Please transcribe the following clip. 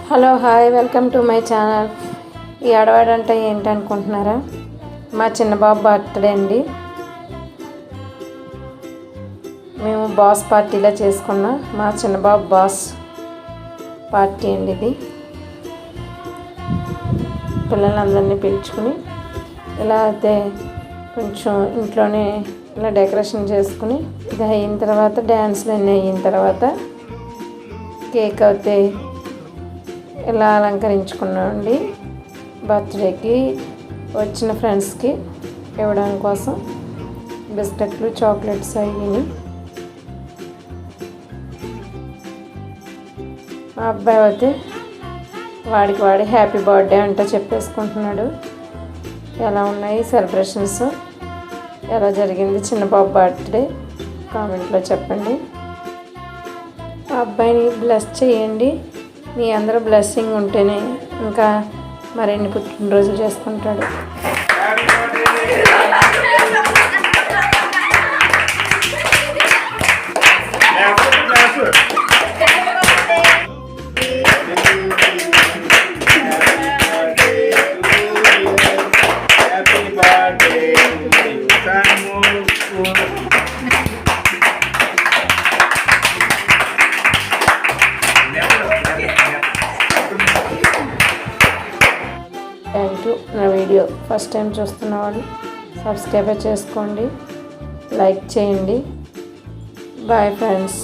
Hello hi welcome to my channel. ఈ ఆడవాడు అంటే ఏంటి అనుకుంటున్నారా? మా చిన్న బాబు బర్త్డే అండి. మేము బాస్ పార్టీలా చేసుకున్నాం. మా చిన్న బాబు బాస్ పార్టీ అండి ఇది. పిల్లలందరినీ పిలుచుకుని ఇలా అయితే కొంచెం ఇంట్లోనే ఇలా డెకరేషన్ చేసుకుని ఇది అయిన తర్వాత డ్యాన్స్లు అన్నీ అయిన తర్వాత కేక్ అయితే ఇలా అలంకరించుకున్నామండి. బర్త్డేకి వచ్చిన ఫ్రెండ్స్కి ఇవ్వడం కోసం బిస్కెట్లు చాక్లెట్స్ అయ్యి. మా అబ్బాయి అయితే వాడి హ్యాపీ బర్త్డే అంటూ చెప్పేసుకుంటున్నాడు. ఎలా ఉన్నాయి సెలబ్రేషన్స్, ఎలా జరిగింది చిన్న బాబు బర్త్డే కామెంట్లో చెప్పండి. ఆ అబ్బాయిని బ్లెస్ చేయండి. మీ అందరూ బ్లెస్సింగ్ ఉంటేనే ఇంకా మరిన్ని పుట్టినరోజులు చేసుకుంటాడు. Thank you. నా వీడియో ఫస్ట్ టైం చూస్తున్న వాళ్ళు సబ్స్క్రైబ్ చేసుకోండి, లైక్ చేయండి. Bye friends.